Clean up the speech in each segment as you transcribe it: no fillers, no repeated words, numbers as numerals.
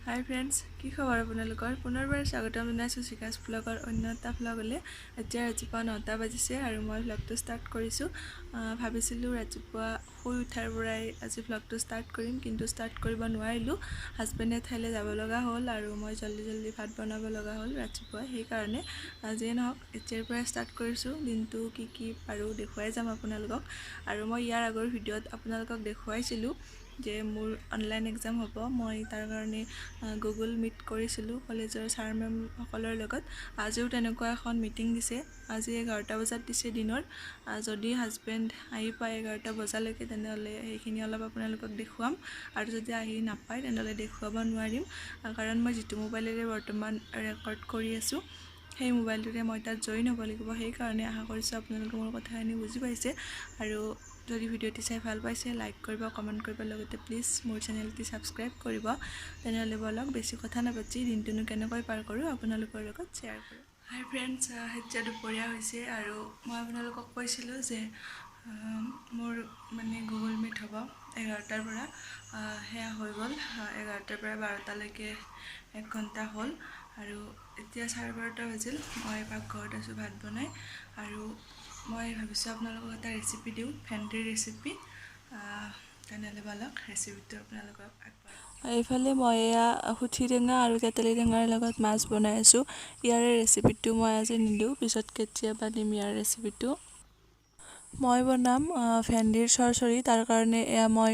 হাই friends, কি খবৰ আপোনালোকৰ? পুনৰবাৰ স্বাগতম জনাইছোঁ চিকাছ ব্লগৰ অন্য এটা ব্লগলৈ। এতিয়া ৰাতিপুৱা 9টা বাজিছে আৰু মই ব্লগটো ষ্টাৰ্ট কৰিছোঁ। ভাবিছিলোঁ ৰাতিপুৱা শুই উঠাৰ পৰাই আজি ব্লগটো ষ্টাৰ্ট কৰিম, কিন্তু ষ্টাৰ্ট কৰিব নোৱাৰিলোঁ। হাজবেণ্ডে ঠাইলৈ যাব লগা হ'ল আৰু মই জল্দি ভাত বনাব লগা হ'ল ৰাতিপুৱা। সেইকাৰণে যিয়ে নহওক এতিয়াৰ পৰাই ষ্টাৰ্ট কৰিছোঁ। দিনটো কি পাৰোঁ দেখুৱাই যাম আপোনালোকক। আৰু মই ইয়াৰ আগৰ ভিডিঅ'ত আপোনালোকক দেখুৱাইছিলোঁ যে মোৰ অনলাইন এক্সাম হ'ব। মই তাৰ কাৰণে গুগল মিট কৰিছিলোঁ কলেজৰ ছাৰ মেমসকলৰ লগত। আজিও তেনেকুৱা এখন মিটিং দিছে। আজি 11টা বজাত দিছে দিনৰ। যদি হাজবেণ্ড আহি পায় 11টা বজালৈকে তেনেহ'লে সেইখিনি অলপ আপোনালোকক দেখুৱাম, আৰু যদি আহি নাপায় তেনেহ'লে দেখুৱাব নোৱাৰিম, কাৰণ মই যিটো মোবাইলেৰে বৰ্তমান ৰেকৰ্ড কৰি আছোঁ সেই মোবাইলটোৰে মই তাত জইন হ'ব লাগিব। সেইকাৰণে আশা কৰিছোঁ আপোনালোকে মোৰ কথাখিনি বুজি পাইছে। আৰু যদি ভিডিঅ'টি চাই ভাল পাইছে লাইক কৰিব, কমেণ্ট কৰিব, লগতে প্লিজ মোৰ চেনেলটি ছাবস্ক্ৰাইব কৰিব। তেনেহ'লে বলক বেছি কথা নাপাতি দিনটোনো কেনেকৈ পাৰ কৰোঁ আপোনালোকৰ লগত শ্বেয়াৰ কৰোঁ। হাই ফ্ৰেণ্ডছ, এতিয়া দুপৰীয়া হৈছে আৰু মই আপোনালোকক কৈছিলোঁ যে মোৰ গুগল মিট হ'ব 11টাৰ পৰা। সেয়া হৈ গ'ল। 11টাৰ পৰা 12টালৈকে 1 ঘণ্টা হ'ল আৰু এতিয়া 12:30 বাজিল। মই পাকঘৰত আছোঁ ভাত বনাই, আৰু মই ভাবিছোঁ আপোনালোকক এটা ৰেচিপি দিওঁ, ভেন্দিৰ ৰেচিপি। তেনেহ'লে বলক ৰেচিপিটো আপোনালোকক আগবঢ়াওঁ। এইফালে মই এয়া সুঠি টেঙা আৰু তেতেলী টেঙাৰ লগত মাছ বনাই আছোঁ। ইয়াৰে ৰেচিপিটো মই আজি নিদিওঁ, পিছত কেতিয়াবা দিম ইয়াৰ ৰেচিপিটো। মই বনাম ভেন্দিৰ চৰচৰি। তাৰ কাৰণে এয়া মই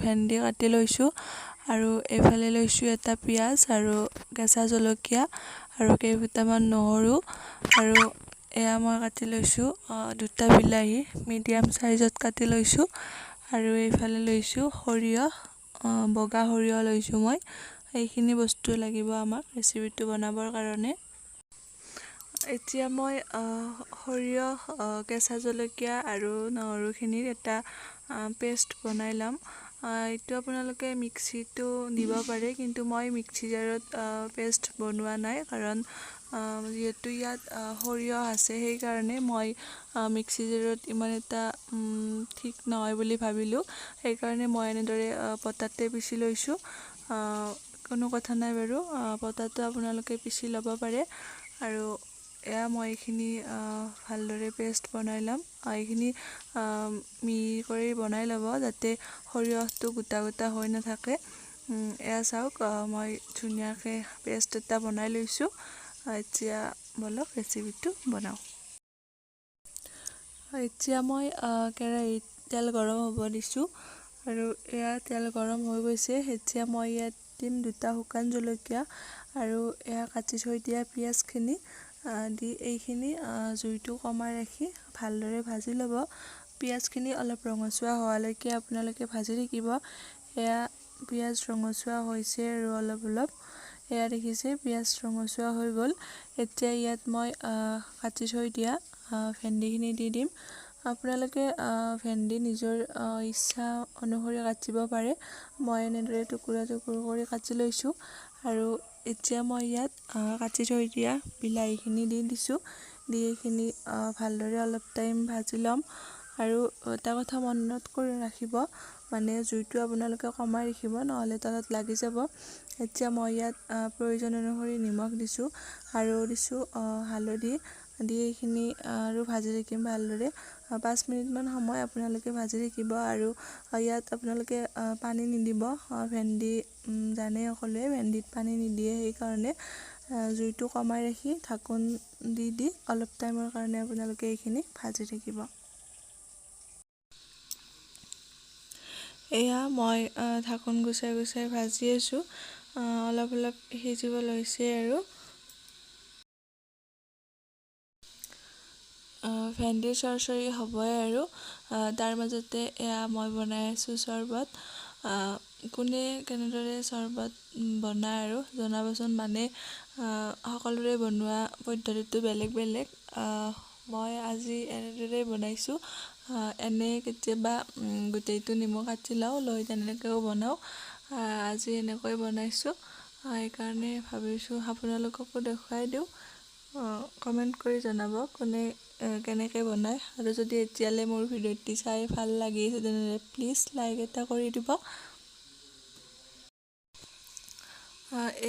ভেন্দি কাটি লৈছোঁ, আৰু এইফালে লৈছোঁ এটা পিঁয়াজ আৰু কেঁচা জলকীয়া আৰু কেইফুটামান নহৰু, আৰু এয়া মই কাটি লৈছোঁ 2টা বিলাহী মিডিয়াম চাইজত কাটি লৈছোঁ, আৰু এইফালে লৈছোঁ সৰিয়হ, বগা সৰিয়হ লৈছোঁ মই। এইখিনি বস্তু লাগিব আমাক ৰেচিপিটো বনাবৰ কাৰণে। এতিয়া মই সৰিয়হ, কেঁচা জলকীয়া আৰু নহৰুখিনিৰ এটা পেষ্ট বনাই ল'ম। এইটো আপোনালোকে মিক্সিটো দিব পাৰে, কিন্তু মই মিক্সি জাৰত পেষ্ট বনোৱা নাই, কাৰণ যিহেতু ইয়াত সৰিয়হ আছে সেইকাৰণে মই মিক্সি জাৰত ইমান এটা ঠিক নহয় বুলি ভাবিলোঁ। সেইকাৰণে মই এনেদৰে পটাতে পিচি লৈছোঁ। কোনো কথা নাই বাৰু, পটাটো আপোনালোকে পিচি ল'ব পাৰে। আৰু এয়া মই এইখিনি ভালদৰে পেষ্ট বনাই ল'ম। এইখিনি মিহি কৰি বনাই ল'ব যাতে সৰিয়হটো গোটা গোটা হৈ নাথাকে। এয়া চাওক, মই ধুনীয়াকৈ পেষ্ট এটা বনাই লৈছোঁ। এতিয়া বলক ৰেচিপিটো বনাওঁ। এতিয়া মই কেৰাহীত তেল গৰম হ'ব দিছোঁ, আৰু এয়া তেল গৰম হৈ গৈছে। এতিয়া মই ইয়াত দিম 2টা শুকান জলকীয়া আৰু এয়া কাটি থৈ দিয়া পিঁয়াজখিনি দি এইখিনি জুইটো কমাই ৰাখি ভালদৰে ভাজি ল'ব। পিঁয়াজখিনি অলপ ৰঙচুৱা হোৱালৈকে আপোনালোকে ভাজি থাকিব। এয়া পিঁয়াজ ৰঙচুৱা হৈছে আৰু অলপ এয়া দেখিছে পিঁয়াজ ৰঙচুৱা হৈ গ'ল। এতিয়া ইয়াত মই কাটি থৈ দিয়া ভেন্দিখিনি দি দিম। আপোনালোকে ভেন্দি নিজৰ ইচ্ছা অনুসৰি কাটিব পাৰে। মই এনেদৰে টুকুৰা কৰি কাটি লৈছোঁ, আৰু এতিয়া মই ইয়াত কাটি থৈ দিয়া বিলাহীখিনি দি দিছোঁ। দি এইখিনি ভালদৰে অলপ টাইম ভাজি ল'ম। আৰু এটা কথা মনত কৰি ৰাখিব, জুইটো আপোনালোকে কমাই ৰাখিব, নহ'লে তলত লাগি যাব। এতিয়া মই ইয়াত প্ৰয়োজন অনুসৰি নিমখ দিছোঁ আৰু দিছোঁ হালধি দি এইখিনি আৰু ভাজি থাকিম ভালদৰে। 5 মিনিটমান সময় আপোনালোকে ভাজি থাকিব, আৰু ইয়াত আপোনালোকে পানী নিদিব। ভেন্দি জানেই সকলোৱে ভেন্দিত পানী নিদিয়ে, সেইকাৰণে জুইটো কমাই ৰাখি ঢাকোন দি অলপ টাইমৰ কাৰণে আপোনালোকে এইখিনি ভাজি থাকিব। এয়া মই ঢাকোন গুচাই ভাজি আছোঁ। অলপ সিজিব লৈছে, আৰু ভেন্দিৰ চৰচৰি হ'বই। আৰু তাৰ মাজতে এয়া মই বনাই আছোঁ চৰ্বত। কোনে কেনেদৰে চৰ্বত বনায় আৰু জনাবচোন। সকলোৰে বনোৱা পদ্ধতিটো বেলেগ। মই আজি এনেদৰে বনাইছোঁ। এনে কেতিয়াবা গোটেইটো নেমু কাটি লৈ তেনেকৈও বনাওঁ। আজি এনেকৈ বনাইছোঁ, সেইকাৰণে ভাবিছোঁ আপোনালোককো দেখুৱাই দিওঁ। কমেণ্ট কৰি জনাব কোনে কেনেকৈ বনায়, আৰু যদি এতিয়ালৈ মোৰ ভিডিঅ'টি চাই ভাল লাগিছে তেনেহ'লে প্লিজ লাইক এটা কৰি দিব।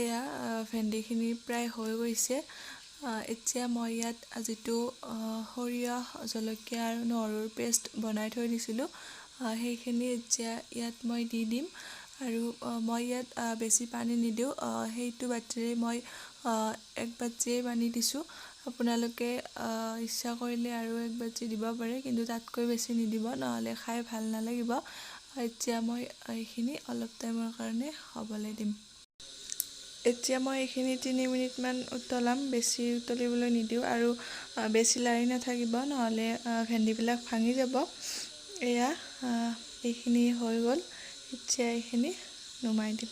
এয়া ভেন্দিখিনি প্ৰায় হৈ গৈছে। এতিয়া মই ইয়াত যিটো সৰিয়হ, জলকীয়া আৰু নহৰুৰ পেষ্ট বনাই থৈ দিছিলোঁ, সেইখিনি এতিয়া ইয়াত মই দি দিম। আৰু মই ইয়াত বেছি পানী নিদিওঁ, সেইটো বাতিৰে মই 1 বাতিয়ে পানী দিছোঁ। আপোনালোকে ইচ্ছা কৰিলে আৰু 1 বাতি দিব পাৰে, কিন্তু তাতকৈ বেছি নিদিব, নহ'লে খাই ভাল নালাগিব। এতিয়া মই এইখিনি অলপ টাইমৰ কাৰণে হ'বলৈ দিম। এতিয়া মই এইখিনি 3 মিনিটমান উতলাম, বেছি উতলিবলৈ নিদিওঁ আৰু বেছি লাৰি নাথাকিব, নহ'লে ভেন্দিবিলাক ভাঙি যাব। এয়া এইখিনি হৈ গ'ল, এতিয়া এইখিনি নুমাই দিম।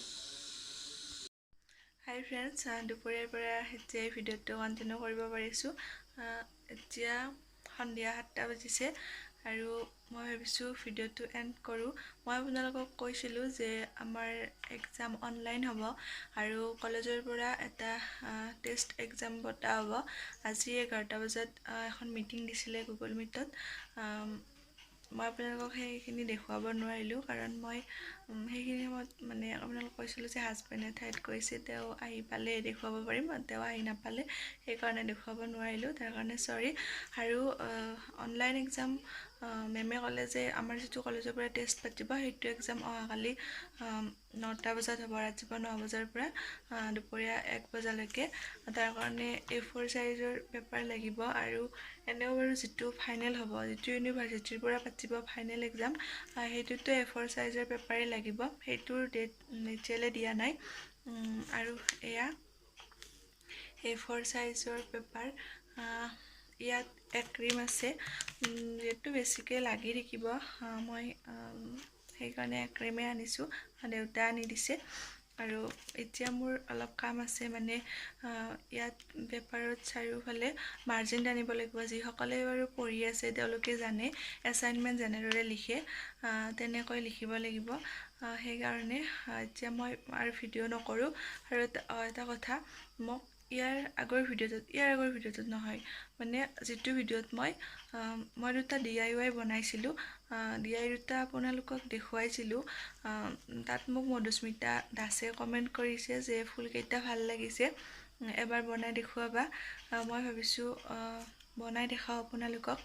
হাই ফ্ৰেণ্ডছ, দুপৰীয়াৰ পৰা এতিয়া এই ভিডিঅ'টো কণ্টিনিউ কৰিব পাৰিছোঁ। এতিয়া সন্ধিয়া 7টা বাজিছে আৰু মই ভাবিছোঁ ভিডিঅ'টো এণ্ড কৰোঁ। মই আপোনালোকক কৈছিলোঁ যে আমাৰ এক্সাম অনলাইন হ'ব আৰু কলেজৰ পৰা এটা টেষ্ট এক্সাম পতা হ'ব। আজি 11টা বজাত এখন মিটিং দিছিলে গুগল মিটত। মই আপোনালোকক সেইখিনি দেখুৱাব নোৱাৰিলোঁ, কাৰণ মই সেইখিনি সময়ত মানে আপোনালোকক কৈছিলোঁ যে হাজবেণ্ডে ঠাইত গৈছে, তেওঁ আহি পালে দেখুৱাব পাৰিম, তেওঁ আহি নাপালে, সেইকাৰণে দেখুৱাব নোৱাৰিলোঁ, তাৰ কাৰণে চৰি। আৰু অনলাইন এক্সাম মেমে ক'লে যে আমাৰ যিটো কলেজৰ পৰা টেষ্ট পাতিব, সেইটো এক্সাম অহাকালি 9টা বজাত হ'ব, ৰাতিপুৱা 9 বজাৰ পৰা দুপৰীয়া 1 বজালৈকে। তাৰ কাৰণে A4 চাইজৰ পেপাৰ লাগিব। আৰু এনেও বাৰু যিটো ফাইনেল হ'ব, যিটো ইউনিভাৰ্চিটিৰ পৰা পাতিব ফাইনেল এক্সাম, সেইটোতো A4 চাইজৰ পেপাৰেই লাগিব। সেইটোৰ ডেট এতিয়ালৈ দিয়া নাই। আৰু এয়া A4 চাইজৰ পেপাৰ। ইয়াত এক্ৰিম আছে, যিহেতু বেছিকৈ লাগি থাকিব, মই সেইকাৰণে এক্ৰিমে আনিছোঁ, দেউতাই আনি দিছে। আৰু এতিয়া মোৰ অলপ কাম আছে, মানে ইয়াত পেপাৰত চাৰিওফালে মাৰ্জিন টানিব লাগিব। যিসকলে বাৰু পঢ়ি আছে তেওঁলোকে জানে, এছাইনমেণ্ট যেনেদৰে লিখে তেনেকৈ লিখিব লাগিব। সেইকাৰণে এতিয়া মই আৰু ভিডিঅ' নকৰোঁ। আৰু এটা কথা, মোক ইয়াৰ আগৰ ভিডিঅ'টোত নহয়, মানে যিটো ভিডিঅ'ত মই 2টা DIY বনাইছিলোঁ, DIY 2টা আপোনালোকক দেখুৱাইছিলোঁ। তাত মোক মধুস্মিতা দাসে কমেণ্ট কৰিছে যে ফুলকেইটা ভাল লাগিছে, এবাৰ বনাই দেখুৱাবা। মই ভাবিছোঁ বনাই দেখাওঁ আপোনালোকক।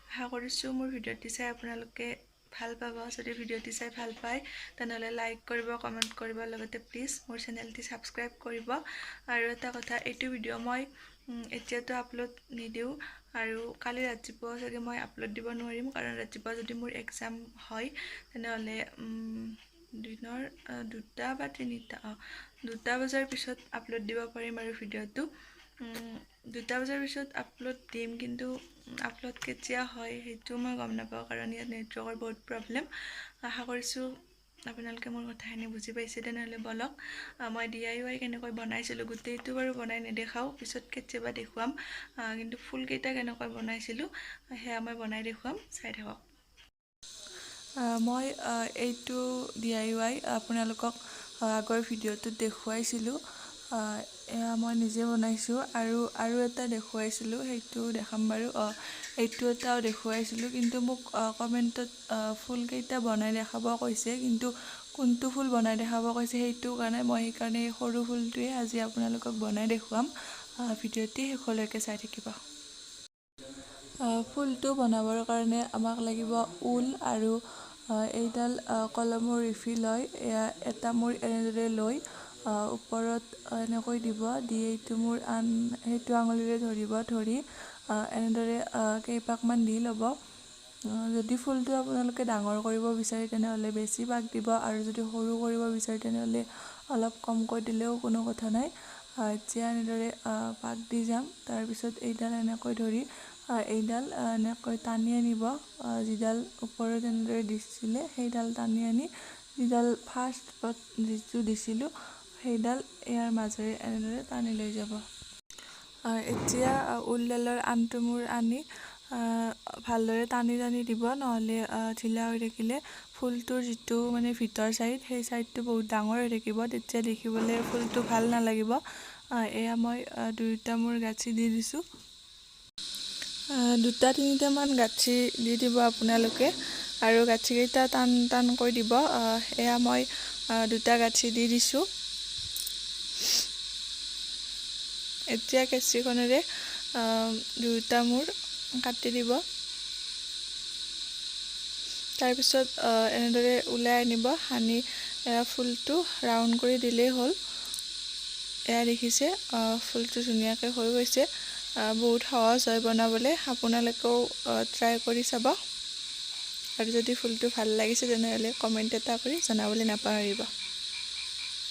আশা কৰিছোঁ মোৰ ভিডিঅ'টি চাই আপোনালোকে ভাল পাব। যদি ভিডিঅ'টি চাই ভাল পায় তেনেহ'লে লাইক কৰিব, কমেণ্ট কৰিব, লগতে প্লিজ মোৰ চেনেলটি ছাবস্ক্ৰাইব কৰিব। আৰু এটা কথা, এইটো ভিডিঅ' মই এতিয়াতো আপলোড নিদিওঁ, আৰু কালি ৰাতিপুৱা চাগে মই আপলোড দিব নোৱাৰিম, কাৰণ ৰাতিপুৱা যদি মোৰ এক্সাম হয় তেনেহ'লে দিনৰ 2টা বা 3টা 2টা বজাৰ পিছত আপলোড দিব পাৰিম। আৰু ভিডিঅ'টো 2টা বজাৰ পিছত আপলোড দিম, কিন্তু আপলোড কেতিয়া হয় সেইটো মই গম নাপাওঁ, কাৰণ ইয়াত নেটৱৰ্কৰ বহুত প্ৰব্লেম। আশা কৰিছোঁ আপোনালোকে মোৰ কথাখিনি বুজি পাইছে। তেনেহ'লে বলক, মই DIY কেনেকৈ বনাইছিলোঁ, গোটেইটো বাৰু বনাই নেদেখাওঁ, পিছত কেতিয়াবা দেখুৱাম, কিন্তু ফুলকেইটা কেনেকৈ বনাইছিলোঁ সেয়া মই বনাই দেখুৱাম, চাই থাকক। মই এইটো DIY আপোনালোকক আগৰ ভিডিঅ'টোত দেখুৱাইছিলোঁ। এয়া মই নিজে বনাইছোঁ। আৰু এটা দেখুৱাইছিলোঁ, সেইটো দেখাম বাৰু। এইটো এটাও দেখুৱাইছিলোঁ, কিন্তু মোক কমেণ্টত ফুলকেইটা বনাই দেখাব কৈছে, কিন্তু কোনটো ফুল বনাই দেখাব কৈছে সেইটো কাৰণে মই সেইকাৰণে সৰু ফুলটোৱে আজি আপোনালোকক বনাই দেখুৱাম। ভিডিঅ'টি শেষলৈকে চাই থাকিব। ফুলটো বনাবৰ কাৰণে আমাক লাগিব ঊল আৰু এইডাল কলমৰ ৰিফিল হয়। এটা মোৰ এনেদৰে লৈ ওপৰত এনেকৈ দিব, দি এইটো মোৰ সেইটো আঙুলিৰে ধৰি এনেদৰে কেইপাকমান দি ল'ব। যদি ফুলটো আপোনালোকে ডাঙৰ কৰিব বিচাৰে তেনেহ'লে বেছি পাক দিব, আৰু যদি সৰু কৰিব বিচাৰে তেনেহ'লে অলপ কমকৈ দিলেও কোনো কথা নাই। এতিয়া এনেদৰে পাক দি যাম। তাৰপিছত এইডাল এনেকৈ ধৰি এইডাল এনেকৈ টানি আনিব, যিডাল ওপৰত এনেদৰে দিছিলে সেইডাল টানি আনি, যিডাল ফাৰ্ষ্টত যিটো দিছিলোঁ সেইডাল ইয়াৰ মাজেৰে এনেদৰে টানি লৈ যাব। এতিয়া ঊলডালৰ আনটো মূৰ আনি ভালদৰে টানি দিব, নহ'লে ঢিলা হৈ থাকিলে ফুলটোৰ যিটো মানে ভিতৰ চাইড, সেই চাইডটো বহুত ডাঙৰ হৈ থাকিব, তেতিয়া দেখিবলৈ ফুলটো ভাল নালাগিব। এয়া মই 2টা মূৰ গাঁঠি দি দিছোঁ। 2-3টামান গাঁঠি দি দিব আপোনালোকে, আৰু গাঁঠিকেইটা টানকৈ দিব। এয়া মই 2টা গাঁঠি দি দিছোঁ। এতিয়া কেঁচিখনেৰে দুয়োটা মূৰ কাটি দিব। তাৰপিছত এনেদৰে ওলাই আনিব, সানি ফুলটো ৰাউণ্ড কৰি দিলেই হ'ল। এয়া দেখিছে ফুলটো ধুনীয়াকৈ হৈ গৈছে। বহুত সহজ হয় বনাবলৈ, আপোনালোকেও ট্ৰাই কৰি চাব। আৰু যদি ফুলটো ভাল লাগিছে তেনেহ'লে কমেণ্ট এটা কৰি জনাবলৈ নাপাহৰিব।